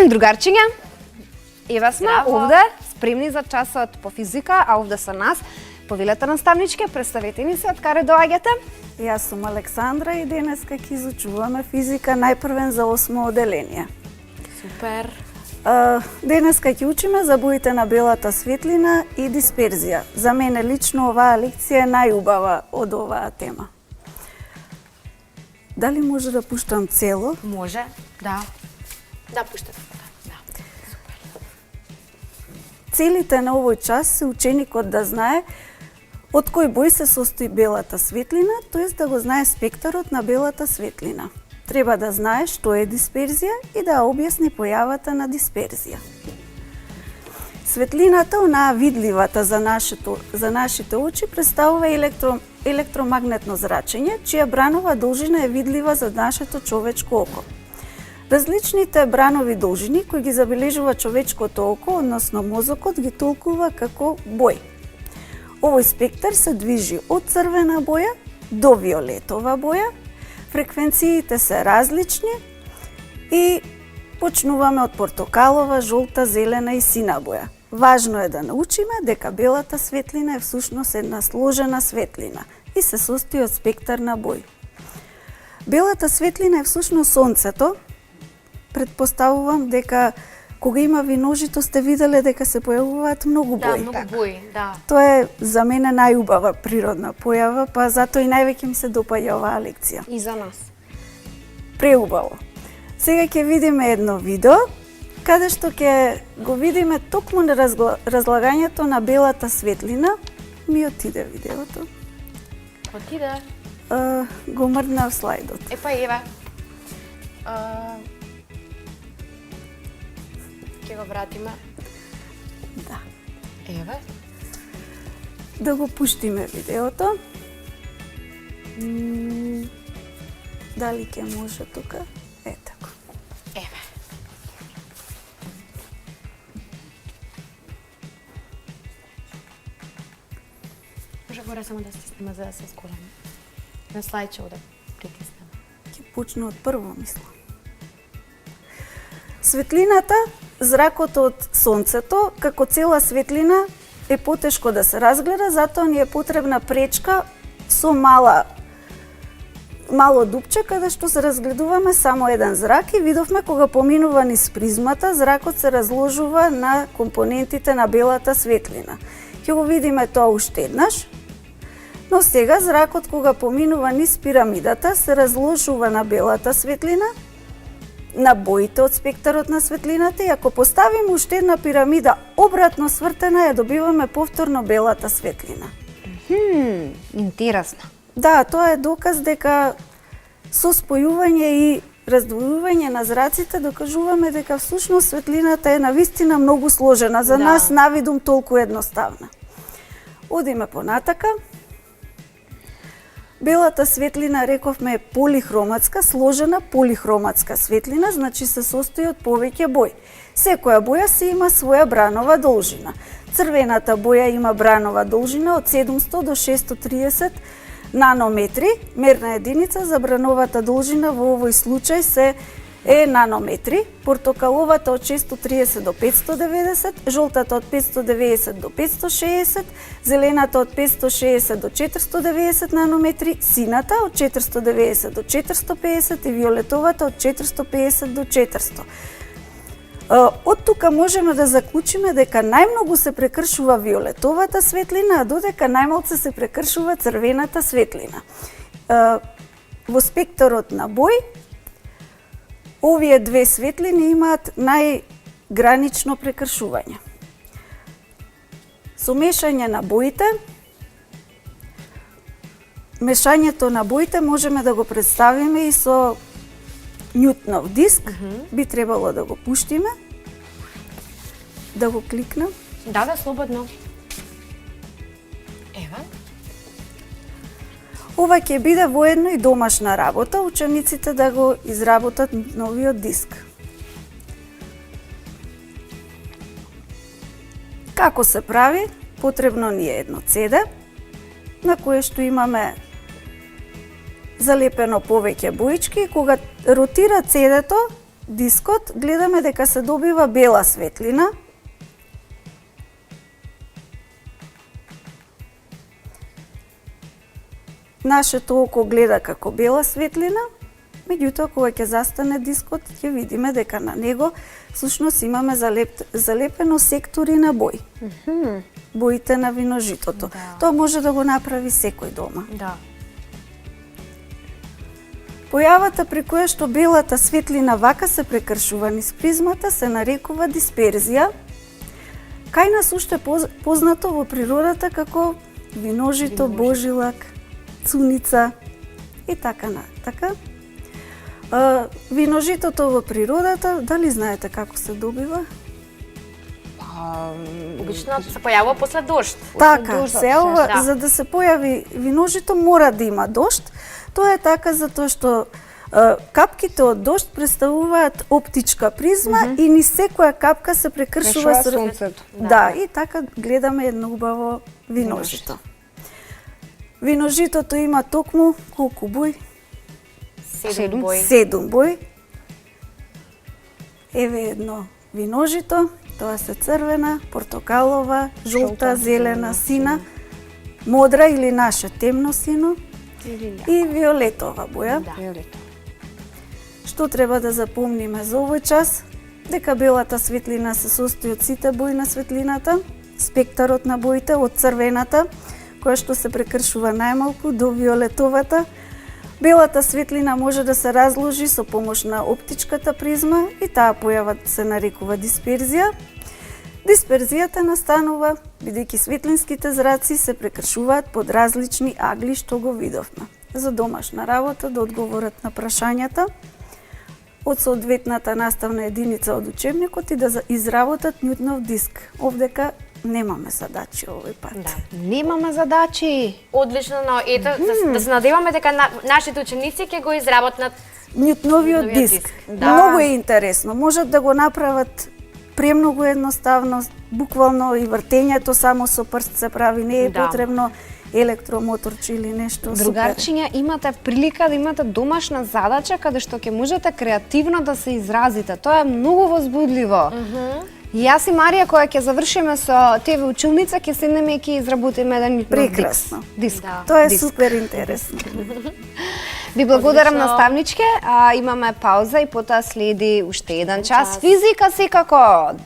ден, другарчиња! Ева сме Здраво. овде, спремни за часот по физика, а овде со нас повелата наставничке. Представете ни се, од каде доаѓате? Јас сум Александра и денеска ќе изучуваме физика најпрвен за 8 оделение. Супер. Денеска ќе учиме за боите на белата светлина и дисперзија. За мене лично оваа лекција е најубава од оваа тема. Дали може да пуштам цело? Може, да. Да, пуштате. Да. Целите на овој час се ученикот да знае од кој бој се состои белата светлина, тоест да го знае спектарот на белата светлина. Треба да знае што е дисперзија и да објасни појавата на дисперзија. Светлината, онаа видливата за нашите очи, представува електромагнетно зрачење, чија бранова должина е видлива за нашето човечко око. Различните бранови должини кои ги забележува човечкото око, односно мозокот, ги толкува како бој. Овој спектар се движи од црвена боја до виолетова боја, фреквенциите се различни и почнуваме од портокалова, жолта, зелена и сина боја. Важно е да научиме дека белата светлина е всушност една сложена светлина и се состои од спектар на бој. Белата светлина е всушност сонцето. Предпоставувам дека кога има виножито сте виделе дека се појавуваат многу Да, бои. многу бои, да. Тоа е за мене најубава природна појава, па затоа и највеќе ми се допаѓа оваа лекција. И за нас. Преубаво. Сега ќе видиме едно видео, каде што ќе го видиме токму на разлагањето на белата светлина. Ми отиде видеото. Отиде. Го мрднав слайдот. Епа ева. Ќе го вратиме. Да. Ева. Да го пуштиме видеото. Дали ќе може тука? Е така. Ева. Може горе само да стиснеме за да се скораме. На слайдчето да притиснеме. Ќе почне од прво, мислам. Светлината, зракот од сонцето, како цела светлина, е потешко да се разгледа, затоа ни е потребна пречка со мало дупче, каде што се разгледуваме само еден зрак и видовме кога поминува низ призмата, зракот се разложува на компонентите на белата светлина. Ќе го видиме тоа уште еднаш. Но сега зракот кога поминува низ пирамидата се разложува на белата светлина, на боите од спектарот на светлината и ако поставиме уште една пирамида обратно свртена, ја добиваме повторно белата светлина. Интересно. Да, тоа е доказ дека со спојување и раздвојување на зраците докажуваме дека всушност светлината е навистина многу сложена, за Да. нас навидум толку едноставна. Одиме понатака. Белата светлина, рековме, е полихроматска, сложена полихроматска светлина, значи се состои од повеќе бои. Секоја боја се има своја бранова должина. Црвената боја има бранова должина од 700 до 630 нанометри. Мерна единица за брановата должина во овој случај се е нанометри, портокаловата од 630 до 590, жолтата од 590 до 560, зелената од 560 до 490 нанометри, сината од 490 до 450 и виолетовата од 450 до 400. Од тука можеме да заклучиме дека најмногу се прекршува виолетовата светлина, а додека најмалку се прекршува црвената светлина. Во спектарот на бој, овие две светлини имаат најгранично прекршување. Со мешање на боите, мешањето на боите можеме да го представиме и со Њутнов диск. Би требало да го пуштиме, да го кликнем. Да, да, слободно. Ева. Ова ќе биде воедно и домашна работа, учениците да го изработат новиот диск. Како се прави? Потребно ни е едно CD, на кое што имаме залепено повеќе боички. Кога ротира CD-то, дискот гледаме дека се добива бела светлина. Нашето око гледа како бела светлина, меѓутоа кога ќе застане дискот, ќе видиме дека на него всушност имаме залепено сектори на бои. Боите на виножитото. Да. Тоа може да го направи секој дома. Да. Појавата при која што белата светлина вака се прекршува низ призмата се нарекува дисперзија. Кај нас уште познато во природата како виножито, божилак, цуница и така натака. Виножитото во природата, дали знаете како се добива? Обично се појавува после дожд. Така, дождот, се ова, да. за да се појави виножито мора да има дожд. Тоа е така затоа што капките од дожд представуваат оптичка призма и ни секоја капка се прекршува Прекршува со сонцето. Да, и така гледаме едно убаво виножито. Виножитото има токму колку бои? 7 бои. 7 бои. Еве едно виножито, тоа се црвена, портокалова, жолта, зелена, сина, модра или наше темно сино и виолетова боја. Да. Што треба да запомниме за овој час? Дека белата светлина се состои од сите бои на светлината, спектарот на боите од црвената, која што се прекршува најмалку, до виолетовата. Белата светлина може да се разложи со помош на оптичката призма и таа појава се нарекува дисперзија. Дисперзијата настанува бидејќи светлинските зраци се прекршуваат под различни агли што го видовме. За домашна работа да одговорат на прашањата од соодветната наставна единица од учебникот и да изработат Њутнов диск. Овдека немаме задачи овој пат. Да. Немаме задачи. Одлично, но ето, да се надеваме дека нашите ученици ќе го изработнат. Њутновиот диск. Да. Многу е интересно. Можат да го направат премногу едноставно, буквално и вртењето само со прст се прави, не е Да. потребно електромоторче или нешто супер. Другарчиња, имате прилика да имате домашна задача каде што ќе можете креативно да се изразите. Тоа е многу возбудливо. И јас и Марија, која ќе завршиме со ТВ училница, ќе седнеме и ќе изработиме еден Прекрасно. диск. Да. Тоа е диск. супер интересно. Ви благодарам, Одлично. наставничке. Имаме пауза и потоа следи уште еден час. час. Физика секако.